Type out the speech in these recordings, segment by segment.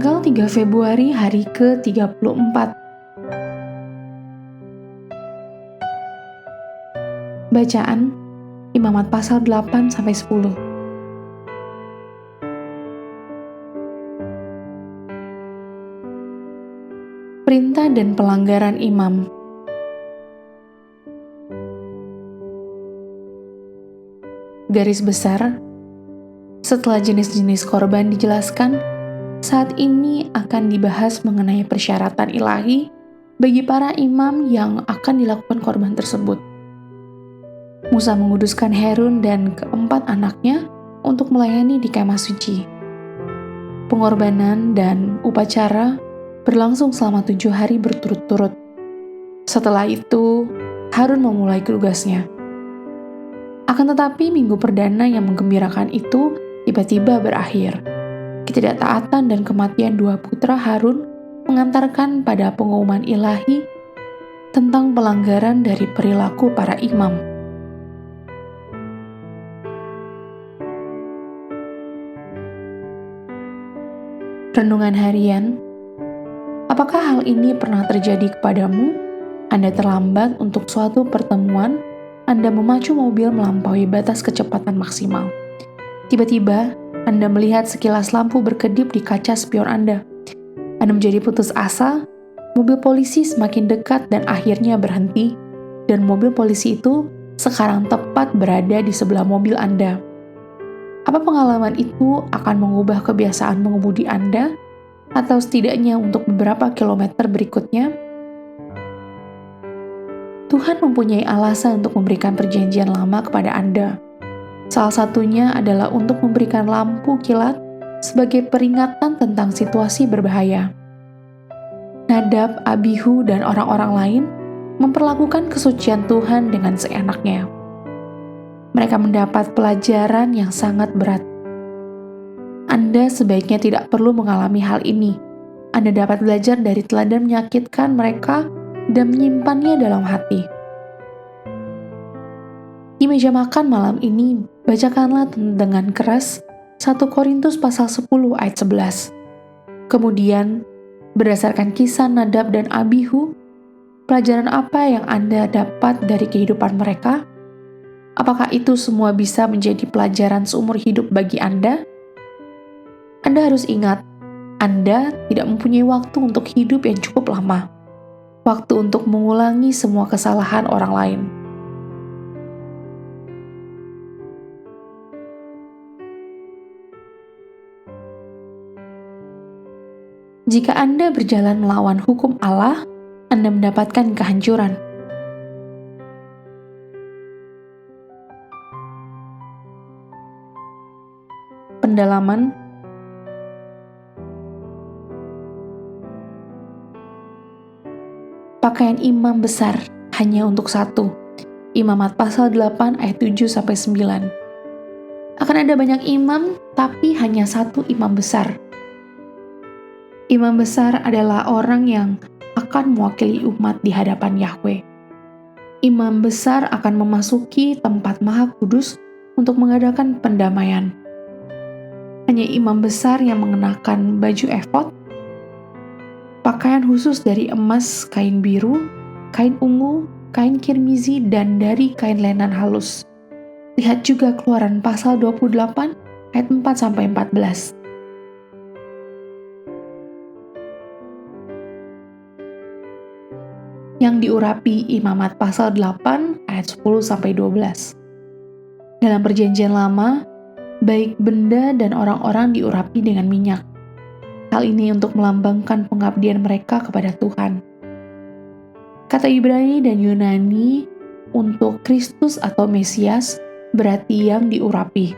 Tanggal 3 Februari hari ke-34. Bacaan Imamat pasal 8-10. Perintah dan pelanggaran imam. Garis besar, setelah jenis-jenis korban dijelaskan, saat ini akan dibahas mengenai persyaratan ilahi bagi para imam yang akan dilakukan korban tersebut. Musa menguduskan Harun dan keempat anaknya untuk melayani di kemah suci. Pengorbanan dan upacara berlangsung selama 7 hari berturut-turut. Setelah itu, Harun memulai tugasnya. Akan tetapi minggu perdana yang menggembirakan itu tiba-tiba berakhir. Ketidaktaatan dan kematian 2 putra Harun mengantarkan pada pengumuman ilahi tentang pelanggaran dari perilaku para imam. Renungan harian. Apakah hal ini pernah terjadi kepadamu? Anda terlambat untuk suatu pertemuan, Anda memacu mobil melampaui batas kecepatan maksimal. Tiba-tiba, Anda melihat sekilas lampu berkedip di kaca spion Anda. Anda menjadi putus asa, mobil polisi semakin dekat dan akhirnya berhenti, dan mobil polisi itu sekarang tepat berada di sebelah mobil Anda. Apa pengalaman itu akan mengubah kebiasaan mengemudi Anda, atau setidaknya untuk beberapa kilometer berikutnya? Tuhan mempunyai alasan untuk memberikan perjanjian lama kepada Anda. Salah satunya adalah untuk memberikan lampu kilat sebagai peringatan tentang situasi berbahaya. Nadab, Abihu, dan orang-orang lain memperlakukan kesucian Tuhan dengan seenaknya. Mereka mendapat pelajaran yang sangat berat. Anda sebaiknya tidak perlu mengalami hal ini. Anda dapat belajar dari teladan menyakitkan mereka dan menyimpannya dalam hati. Di meja makan malam ini, bacakanlah dengan keras 1 Korintus pasal 10 ayat 11. Kemudian, berdasarkan kisah Nadab dan Abihu, pelajaran apa yang Anda dapat dari kehidupan mereka? Apakah itu semua bisa menjadi pelajaran seumur hidup bagi Anda? Anda harus ingat, Anda tidak mempunyai waktu untuk hidup yang cukup lama. Waktu untuk mengulangi semua kesalahan orang lain. Jika Anda berjalan melawan hukum Allah, Anda mendapatkan kehancuran. Pendalaman. Pakaian imam besar hanya untuk satu. Imamat pasal 8 ayat 7-9. Akan ada banyak imam, tapi hanya satu imam besar. Imam besar adalah orang yang akan mewakili umat di hadapan Yahweh. Imam besar akan memasuki tempat Maha Kudus untuk mengadakan pendamaian. Hanya imam besar yang mengenakan baju efod, pakaian khusus dari emas, kain biru, kain ungu, kain kirmizi, dan dari kain lenan halus. Lihat juga Keluaran pasal 28 ayat 4-14. Yang diurapi Imamat pasal 8 ayat 10-12. Dalam perjanjian lama, baik benda dan orang-orang diurapi dengan minyak. Hal ini untuk melambangkan pengabdian mereka kepada Tuhan. Kata Ibrani dan Yunani untuk Kristus atau Mesias berarti yang diurapi.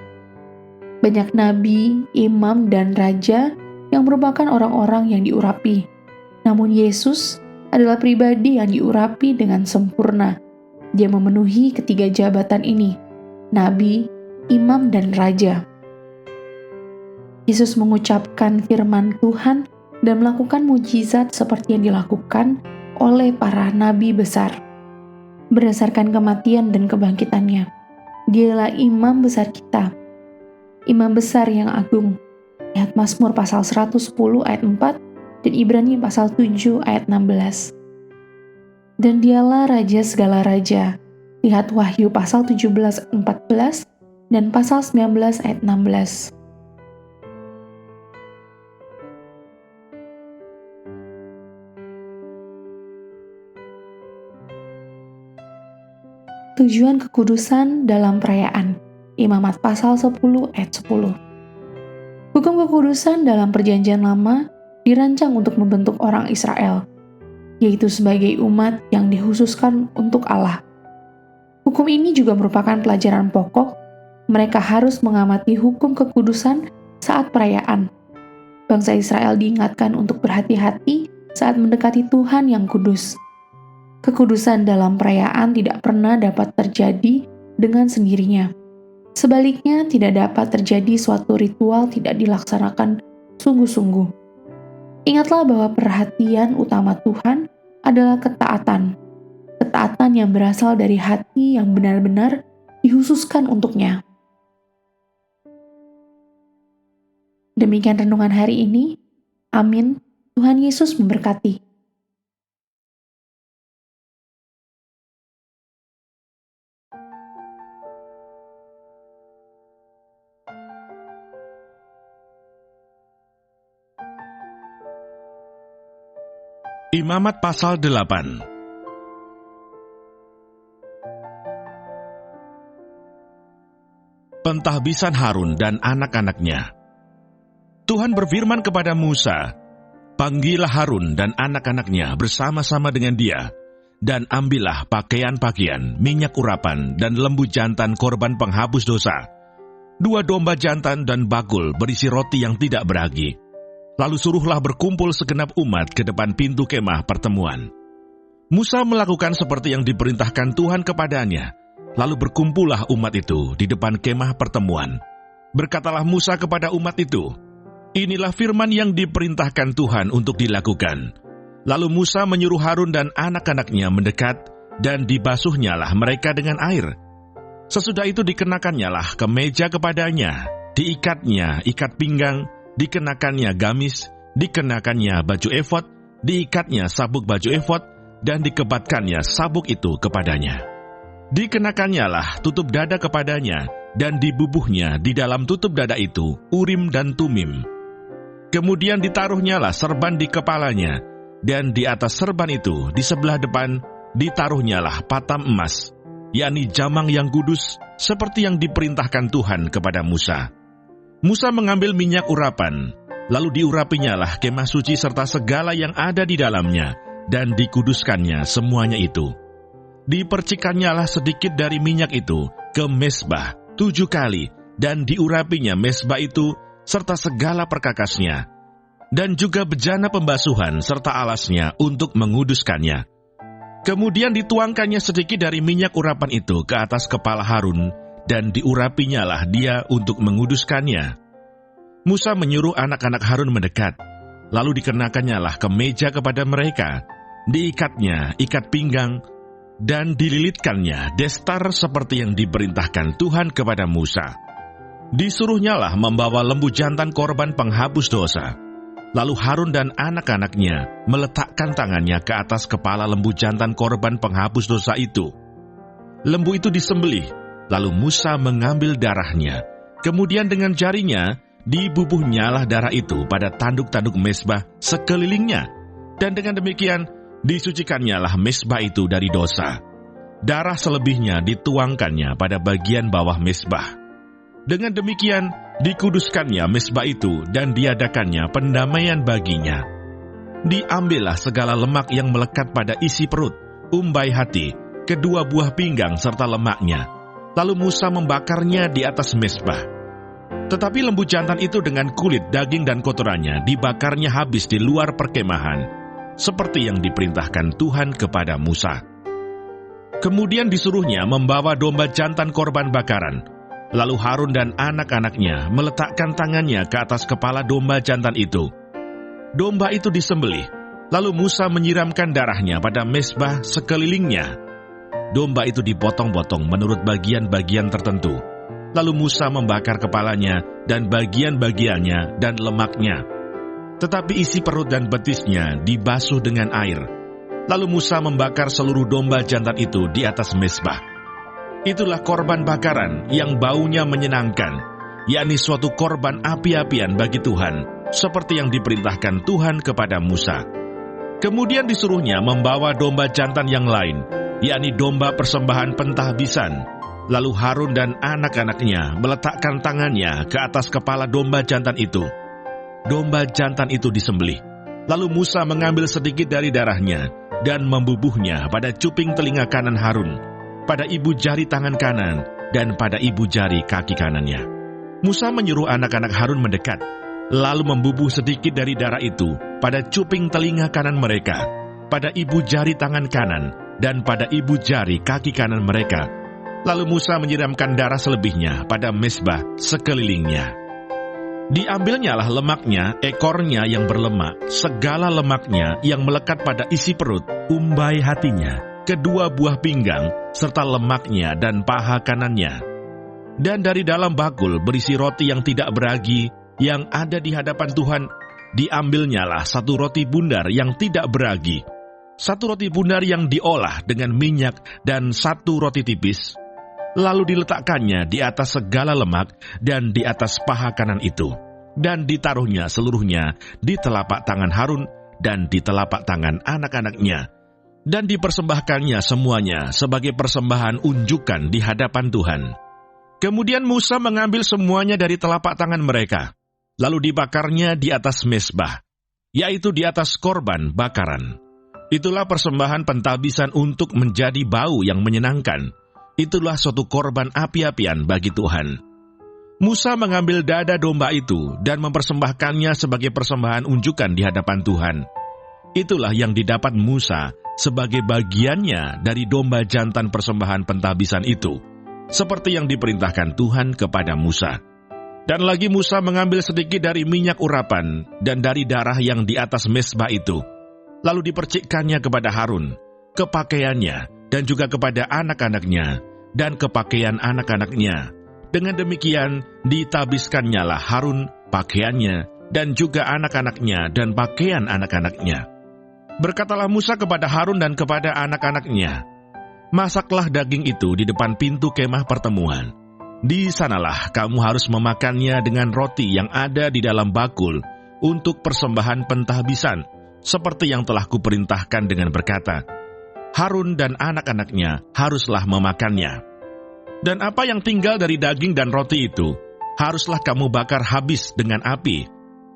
Banyak nabi, imam, dan raja yang merupakan orang-orang yang diurapi. Namun Yesus adalah pribadi yang diurapi dengan sempurna. Dia memenuhi ketiga jabatan ini, nabi, imam, dan raja. Yesus mengucapkan firman Tuhan dan melakukan mujizat seperti yang dilakukan oleh para nabi besar. Berdasarkan kematian dan kebangkitannya, Dialah imam besar kita, imam besar yang agung. Lihat Mazmur pasal 110 ayat 4 dan Ibrani pasal 7 ayat 16. Dan dialah raja segala raja. Lihat Wahyu pasal 17 ayat 14 dan pasal 19 ayat 16. Tujuan kekudusan dalam perayaan. Imamat pasal 10 ayat 10. Hukum kekudusan dalam perjanjian lama dirancang untuk membentuk orang Israel, yaitu sebagai umat yang dikhususkan untuk Allah. Hukum ini juga merupakan pelajaran pokok. Mereka harus mengamati hukum kekudusan saat perayaan. Bangsa Israel diingatkan untuk berhati-hati saat mendekati Tuhan yang kudus. Kekudusan dalam perayaan tidak pernah dapat terjadi dengan sendirinya. Sebaliknya, tidak dapat terjadi suatu ritual tidak dilaksanakan sungguh-sungguh. Ingatlah bahwa perhatian utama Tuhan adalah ketaatan. Ketaatan yang berasal dari hati yang benar-benar dikhususkan untuknya. Demikian renungan hari ini. Amin. Tuhan Yesus memberkati. Imamat pasal 8. Pentahbisan Harun dan anak-anaknya. Tuhan berfirman kepada Musa, "Panggillah Harun dan anak-anaknya bersama-sama dengan dia, dan ambillah pakaian-pakaian, minyak urapan, dan lembu jantan korban penghapus dosa, 2 domba jantan dan bakul berisi roti yang tidak beragi. Lalu suruhlah berkumpul segenap umat ke depan pintu kemah pertemuan." Musa melakukan seperti yang diperintahkan Tuhan kepadanya. Lalu berkumpullah umat itu di depan kemah pertemuan. Berkatalah Musa kepada umat itu, "Inilah firman yang diperintahkan Tuhan untuk dilakukan." Lalu Musa menyuruh Harun dan anak-anaknya mendekat, dan dibasuhnyalah mereka dengan air. Sesudah itu dikenakannya kemeja kepadanya, diikatnya ikat pinggang, dikenakannya gamis, dikenakannya baju efod, diikatnya sabuk baju efod, dan dikebatkannya sabuk itu kepadanya. Dikenakannya tutup dada kepadanya, dan dibubuhnya di dalam tutup dada itu Urim dan Tumim. Kemudian ditaruhnyalah serban di kepalanya, dan di atas serban itu di sebelah depan ditaruhnyalah patam emas, yakni jamang yang kudus, seperti yang diperintahkan Tuhan kepada Musa. Musa mengambil minyak urapan, lalu diurapinya kemah suci serta segala yang ada di dalamnya, dan dikuduskannya semuanya itu. Dipercikannya sedikit dari minyak itu ke mezbah 7 kali, dan diurapinya mezbah itu serta segala perkakasnya, dan juga bejana pembasuhan serta alasnya untuk menguduskannya. Kemudian dituangkannya sedikit dari minyak urapan itu ke atas kepala Harun, dan diurapinya dia untuk menguduskannya. Musa menyuruh anak-anak Harun mendekat, lalu dikenakannya kemeja kepada mereka, diikatnya ikat pinggang, dan dililitkannya destar seperti yang diperintahkan Tuhan kepada Musa. Disuruhnya membawa lembu jantan korban penghapus dosa. Lalu Harun dan anak-anaknya meletakkan tangannya ke atas kepala lembu jantan korban penghapus dosa itu. Lembu itu disembelih, lalu Musa mengambil darahnya. Kemudian dengan jarinya dibubuhnyalah darah itu pada tanduk-tanduk mezbah sekelilingnya. Dan dengan demikian disucikannya mezbah itu dari dosa. Darah selebihnya dituangkannya pada bagian bawah mezbah. Dengan demikian dikuduskannya mezbah itu dan diadakannya pendamaian baginya. Diambillah segala lemak yang melekat pada isi perut, umbai hati, kedua buah pinggang serta lemaknya. Lalu Musa membakarnya di atas mezbah. Tetapi lembu jantan itu dengan kulit, daging dan kotorannya dibakarnya habis di luar perkemahan, seperti yang diperintahkan Tuhan kepada Musa. Kemudian disuruhnya membawa domba jantan korban bakaran. Lalu Harun dan anak-anaknya meletakkan tangannya ke atas kepala domba jantan itu. Domba itu disembelih, lalu Musa menyiramkan darahnya pada mezbah sekelilingnya. Domba itu dipotong-potong menurut bagian-bagian tertentu. Lalu Musa membakar kepalanya dan bagian-bagiannya dan lemaknya. Tetapi isi perut dan betisnya dibasuh dengan air. Lalu Musa membakar seluruh domba jantan itu di atas mezbah. Itulah korban bakaran yang baunya menyenangkan, yakni suatu korban api-apian bagi Tuhan, seperti yang diperintahkan Tuhan kepada Musa. Kemudian disuruhnya membawa domba jantan yang lain, yakni domba persembahan pentahbisan. Lalu Harun dan anak-anaknya meletakkan tangannya ke atas kepala domba jantan itu. Domba jantan itu disembelih. Lalu Musa mengambil sedikit dari darahnya dan membubuhnya pada cuping telinga kanan Harun, pada ibu jari tangan kanan, dan pada ibu jari kaki kanannya. Musa menyuruh anak-anak Harun mendekat, lalu membubuh sedikit dari darah itu pada cuping telinga kanan mereka, pada ibu jari tangan kanan, dan pada ibu jari kaki kanan mereka. Lalu Musa menyiramkan darah selebihnya pada mezbah sekelilingnya. Diambilnyalah lemaknya, ekornya yang berlemak, segala lemaknya yang melekat pada isi perut, umbai hatinya, kedua buah pinggang, serta lemaknya dan paha kanannya. Dan dari dalam bakul berisi roti yang tidak beragi, yang ada di hadapan Tuhan, diambilnyalah satu roti bundar yang tidak beragi, satu roti bundar yang diolah dengan minyak, dan satu roti tipis. Lalu diletakkannya di atas segala lemak dan di atas paha kanan itu, dan ditaruhnya seluruhnya di telapak tangan Harun dan di telapak tangan anak-anaknya, dan dipersembahkannya semuanya sebagai persembahan unjukan di hadapan Tuhan. Kemudian Musa mengambil semuanya dari telapak tangan mereka, lalu dibakarnya di atas mezbah, yaitu di atas korban bakaran. Itulah persembahan pentahbisan untuk menjadi bau yang menyenangkan. Itulah suatu korban api-apian bagi Tuhan. Musa mengambil dada domba itu dan mempersembahkannya sebagai persembahan unjukan di hadapan Tuhan. Itulah yang didapat Musa sebagai bagiannya dari domba jantan persembahan pentahbisan itu, seperti yang diperintahkan Tuhan kepada Musa. Dan lagi Musa mengambil sedikit dari minyak urapan dan dari darah yang di atas mezbah itu, lalu dipercikkannya kepada Harun, ke pakaiannya, dan juga kepada anak-anaknya, dan ke pakaian anak-anaknya. Dengan demikian, ditabiskannya Harun pakaiannya, dan juga anak-anaknya, dan pakaian anak-anaknya. Berkatalah Musa kepada Harun dan kepada anak-anaknya, "Masaklah daging itu di depan pintu kemah pertemuan. Di sanalah kamu harus memakannya dengan roti yang ada di dalam bakul untuk persembahan pentahbisan, seperti yang telah kuperintahkan dengan berkata, Harun dan anak-anaknya haruslah memakannya. Dan apa yang tinggal dari daging dan roti itu, haruslah kamu bakar habis dengan api.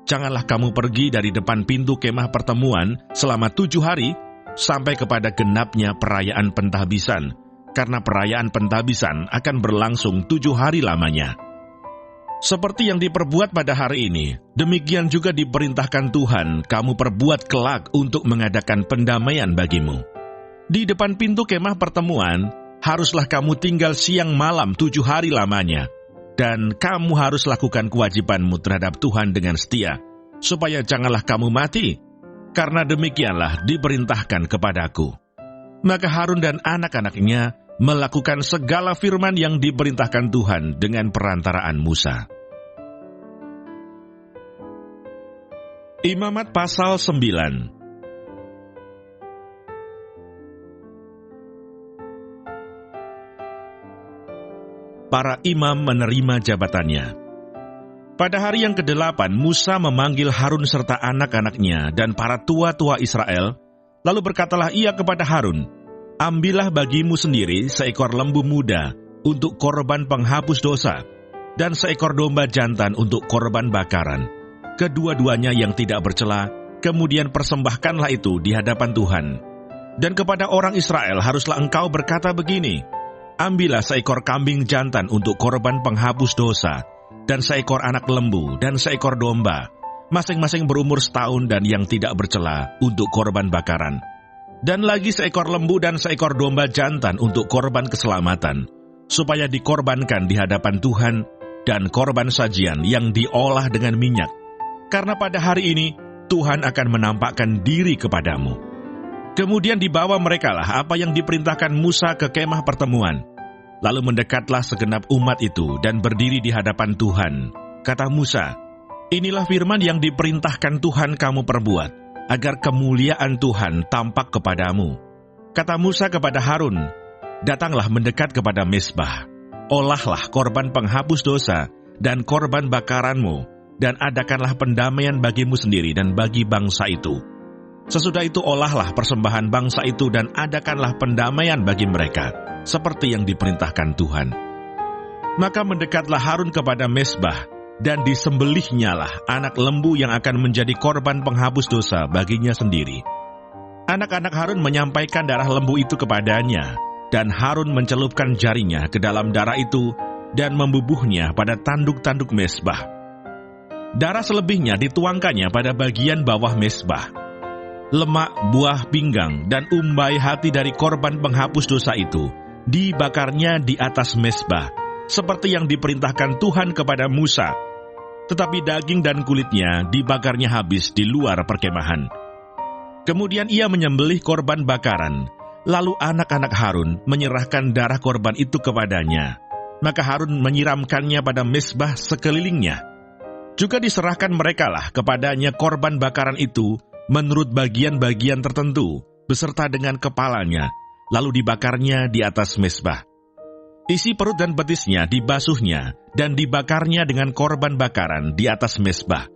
Janganlah kamu pergi dari depan pintu kemah pertemuan selama 7 hari, sampai kepada genapnya perayaan pentahbisan, karena perayaan pentahbisan akan berlangsung 7 hari lamanya. Seperti yang diperbuat pada hari ini, demikian juga diperintahkan Tuhan kamu perbuat kelak untuk mengadakan pendamaian bagimu. Di depan pintu kemah pertemuan, haruslah kamu tinggal siang malam 7 hari lamanya, dan kamu harus lakukan kewajibanmu terhadap Tuhan dengan setia, supaya janganlah kamu mati, karena demikianlah diperintahkan kepadaku. Maka Harun dan anak-anaknya melakukan segala firman yang diperintahkan Tuhan dengan perantaraan Musa. Imamat pasal 9. Para imam menerima jabatannya. Pada hari yang ke-8, Musa memanggil Harun serta anak-anaknya dan para tua-tua Israel, lalu berkatalah ia kepada Harun, "Ambillah bagimu sendiri seekor lembu muda untuk korban penghapus dosa, dan seekor domba jantan untuk korban bakaran, kedua-duanya yang tidak bercela, kemudian persembahkanlah itu di hadapan Tuhan. Dan kepada orang Israel haruslah engkau berkata begini, ambillah seekor kambing jantan untuk korban penghapus dosa, dan seekor anak lembu, dan seekor domba, masing-masing berumur setahun dan yang tidak bercela untuk korban bakaran. Dan lagi seekor lembu dan seekor domba jantan untuk korban keselamatan, supaya dikorbankan di hadapan Tuhan, dan korban sajian yang diolah dengan minyak. Karena pada hari ini, Tuhan akan menampakkan diri kepadamu." Kemudian dibawa merekalah apa yang diperintahkan Musa ke kemah pertemuan. Lalu mendekatlah segenap umat itu dan berdiri di hadapan Tuhan. Kata Musa, "Inilah firman yang diperintahkan Tuhan kamu perbuat, agar kemuliaan Tuhan tampak kepadamu." Kata Musa kepada Harun, "Datanglah mendekat kepada mezbah, olahlah korban penghapus dosa dan korban bakaranmu, dan adakanlah pendamaian bagimu sendiri dan bagi bangsa itu. Sesudah itu olahlah persembahan bangsa itu dan adakanlah pendamaian bagi mereka, seperti yang diperintahkan Tuhan." Maka mendekatlah Harun kepada mezbah, dan disembelihnyalah anak lembu yang akan menjadi korban penghapus dosa baginya sendiri. Anak-anak Harun menyampaikan darah lembu itu kepadanya, dan Harun mencelupkan jarinya ke dalam darah itu dan membubuhnya pada tanduk-tanduk mezbah. Darah selebihnya dituangkannya pada bagian bawah mezbah. Lemak, buah pinggang, dan umbai hati dari korban penghapus dosa itu dibakarnya di atas mezbah, seperti yang diperintahkan Tuhan kepada Musa. Tetapi daging dan kulitnya dibakarnya habis di luar perkemahan. Kemudian ia menyembelih korban bakaran, lalu anak-anak Harun menyerahkan darah korban itu kepadanya. Maka Harun menyiramkannya pada mezbah sekelilingnya. Juga diserahkan merekalah kepadanya korban bakaran itu menurut bagian-bagian tertentu, beserta dengan kepalanya, lalu dibakarnya di atas mezbah. Isi perut dan betisnya dibasuhnya, dan dibakarnya dengan korban bakaran di atas mezbah.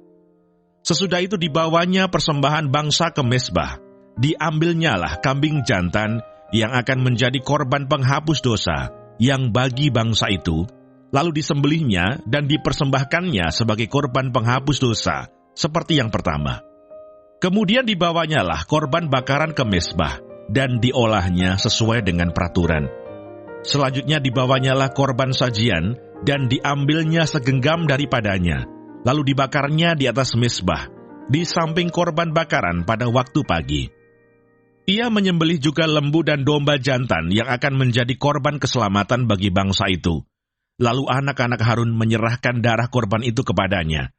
Sesudah itu dibawanya persembahan bangsa ke mezbah. Diambilnyalah kambing jantan yang akan menjadi korban penghapus dosa yang bagi bangsa itu, lalu disembelihnya dan dipersembahkannya sebagai korban penghapus dosa, seperti yang pertama. Kemudian dibawanyalah korban bakaran ke mezbah, dan diolahnya sesuai dengan peraturan. Selanjutnya dibawanyalah korban sajian, dan diambilnya segenggam daripadanya, lalu dibakarnya di atas mezbah, di samping korban bakaran pada waktu pagi. Ia menyembelih juga lembu dan domba jantan yang akan menjadi korban keselamatan bagi bangsa itu. Lalu anak-anak Harun menyerahkan darah korban itu kepadanya.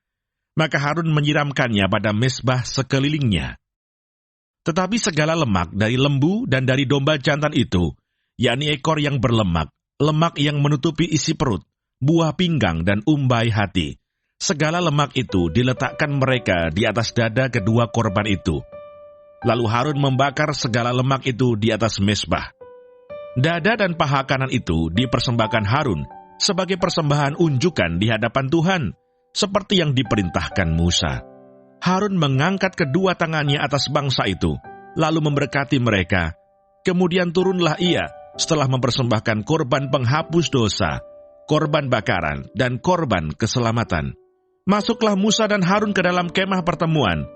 Maka Harun menyiramkannya pada mezbah sekelilingnya. Tetapi segala lemak dari lembu dan dari domba jantan itu, yakni ekor yang berlemak, lemak yang menutupi isi perut, buah pinggang dan umbai hati, segala lemak itu diletakkan mereka di atas dada kedua korban itu. Lalu Harun membakar segala lemak itu di atas mezbah. Dada dan paha kanan itu dipersembahkan Harun sebagai persembahan unjukan di hadapan Tuhan, seperti yang diperintahkan Musa. Harun mengangkat kedua tangannya atas bangsa itu, lalu memberkati mereka. Kemudian turunlah ia setelah mempersembahkan korban penghapus dosa, korban bakaran, dan korban keselamatan. Masuklah Musa dan Harun ke dalam kemah pertemuan.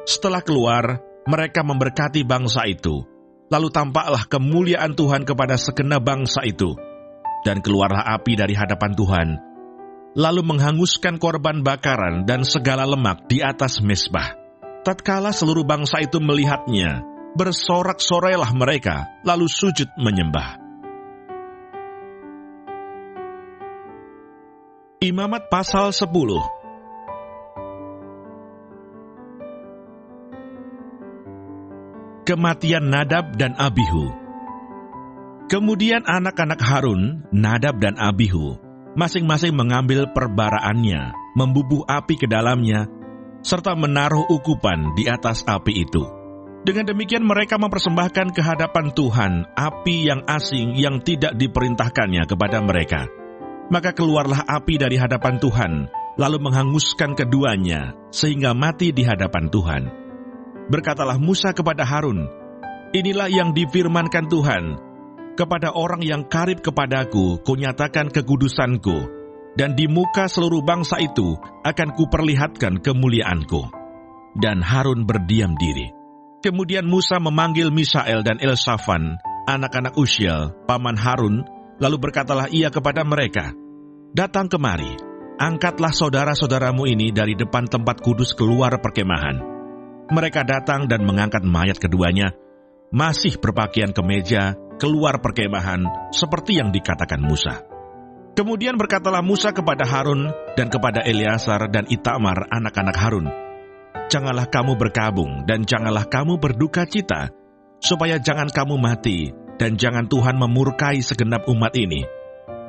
Setelah keluar, mereka memberkati bangsa itu. Lalu tampaklah kemuliaan Tuhan kepada segenap bangsa itu. Dan keluarlah api dari hadapan Tuhan, lalu menghanguskan korban bakaran dan segala lemak di atas mezbah. Tatkala seluruh bangsa itu melihatnya, bersorak-sorailah mereka, lalu sujud menyembah. Imamat pasal 10. Kematian Nadab dan Abihu. Kemudian anak-anak Harun, Nadab dan Abihu, masing-masing mengambil perbaraannya, membubuh api ke dalamnya, serta menaruh ukupan di atas api itu. Dengan demikian mereka mempersembahkan ke hadapan Tuhan api yang asing yang tidak diperintahkannya kepada mereka. Maka keluarlah api dari hadapan Tuhan, lalu menghanguskan keduanya, sehingga mati di hadapan Tuhan. Berkatalah Musa kepada Harun, "Inilah yang difirmankan Tuhan, kepada orang yang karib kepadaku, kunyatakan kekudusanku, dan di muka seluruh bangsa itu akan kuperlihatkan kemuliaanku." Dan Harun berdiam diri. Kemudian Musa memanggil Misael dan Elsafan, anak-anak Uziel, paman Harun, lalu berkatalah ia kepada mereka, "Datang kemari, angkatlah saudara-saudaramu ini dari depan tempat kudus keluar perkemahan." Mereka datang dan mengangkat mayat keduanya, masih berpakaian kemeja, keluar perkemahan, seperti yang dikatakan Musa. Kemudian berkatalah Musa kepada Harun dan kepada Eleazar dan Itamar anak-anak Harun, "Janganlah kamu berkabung dan janganlah kamu berduka cita, supaya jangan kamu mati dan jangan Tuhan memurkai segenap umat ini.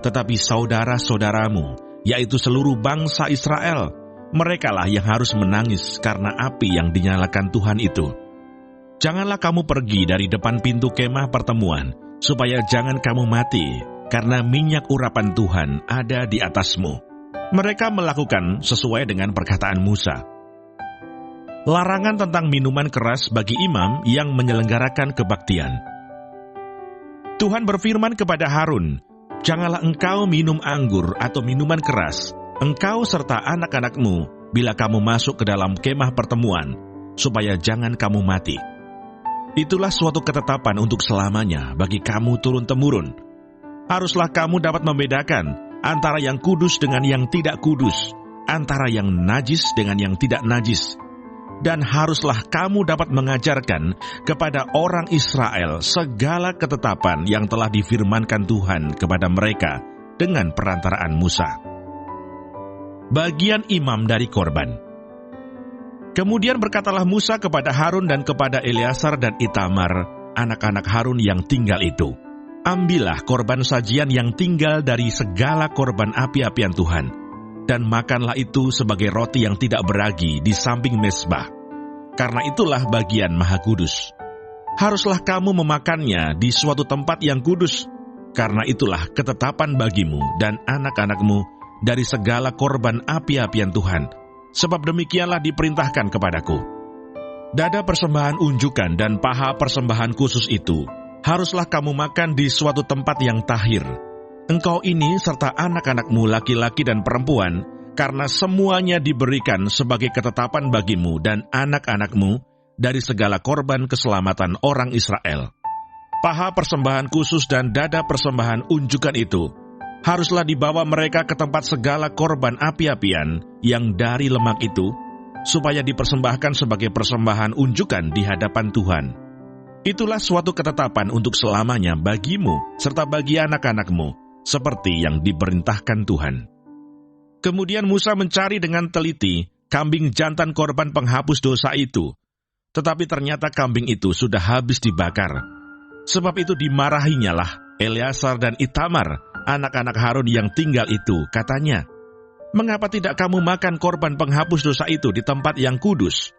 tetapi saudara-saudaramu, yaitu seluruh bangsa Israel, merekalah yang harus menangis karena api yang dinyalakan Tuhan itu. Janganlah kamu pergi dari depan pintu kemah pertemuan, supaya jangan kamu mati, karena minyak urapan Tuhan ada di atasmu. Mereka melakukan sesuai dengan perkataan Musa. Larangan tentang minuman keras bagi imam yang menyelenggarakan kebaktian. Tuhan berfirman kepada Harun, "Janganlah engkau minum anggur atau minuman keras, engkau serta anak-anakmu, bila kamu masuk ke dalam kemah pertemuan, supaya jangan kamu mati. Itulah suatu ketetapan untuk selamanya bagi kamu turun-temurun. Haruslah kamu dapat membedakan antara yang kudus dengan yang tidak kudus, antara yang najis dengan yang tidak najis. Dan haruslah kamu dapat mengajarkan kepada orang Israel segala ketetapan yang telah difirmankan Tuhan kepada mereka dengan perantaraan Musa." Bagian imam dari korban. Kemudian berkatalah Musa kepada Harun dan kepada Eleazar dan Itamar, anak-anak Harun yang tinggal itu, "Ambillah korban sajian yang tinggal dari segala korban api-apian Tuhan, dan makanlah itu sebagai roti yang tidak beragi di samping mezbah, karena itulah bagian maha kudus. Haruslah kamu memakannya di suatu tempat yang kudus, karena itulah ketetapan bagimu dan anak-anakmu dari segala korban api-apian Tuhan, sebab demikianlah diperintahkan kepadaku. Dada persembahan unjukan dan paha persembahan khusus itu haruslah kamu makan di suatu tempat yang tahir. Engkau ini serta anak-anakmu laki-laki dan perempuan, karena semuanya diberikan sebagai ketetapan bagimu dan anak-anakmu dari segala korban keselamatan orang Israel. Paha persembahan khusus dan dada persembahan unjukan itu haruslah dibawa mereka ke tempat segala korban api-apian yang dari lemak itu, supaya dipersembahkan sebagai persembahan unjukan di hadapan Tuhan. Itulah suatu ketetapan untuk selamanya bagimu serta bagi anak-anakmu, seperti yang diperintahkan Tuhan. Kemudian Musa mencari dengan teliti kambing jantan korban penghapus dosa itu, tetapi ternyata kambing itu sudah habis dibakar. Sebab itu dimarahinya lah Eleazar dan Itamar, anak-anak Harun yang tinggal itu, katanya, "Mengapa tidak kamu makan korban penghapus dosa itu di tempat yang kudus?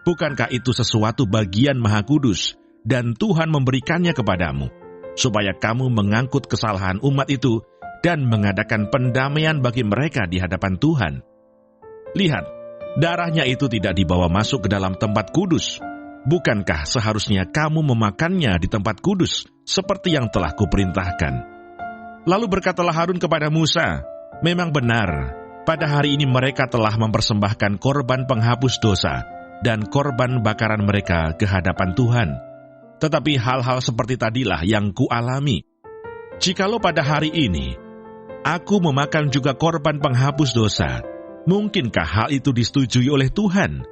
Bukankah itu sesuatu bagian maha kudus, dan Tuhan memberikannya kepadamu, supaya kamu mengangkut kesalahan umat itu dan mengadakan pendamaian bagi mereka di hadapan Tuhan? Lihat, darahnya itu tidak dibawa masuk ke dalam tempat kudus. Bukankah seharusnya kamu memakannya di tempat kudus, seperti yang telah kuperintahkan?" Lalu berkatalah Harun kepada Musa, "Memang benar, pada hari ini mereka telah mempersembahkan korban penghapus dosa dan korban bakaran mereka ke hadapan Tuhan. Tetapi hal-hal seperti tadilah yang kualami. Jikalau pada hari ini aku memakan juga korban penghapus dosa, mungkinkah hal itu disetujui oleh Tuhan?"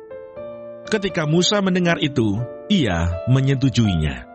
Ketika Musa mendengar itu, ia menyetujuinya.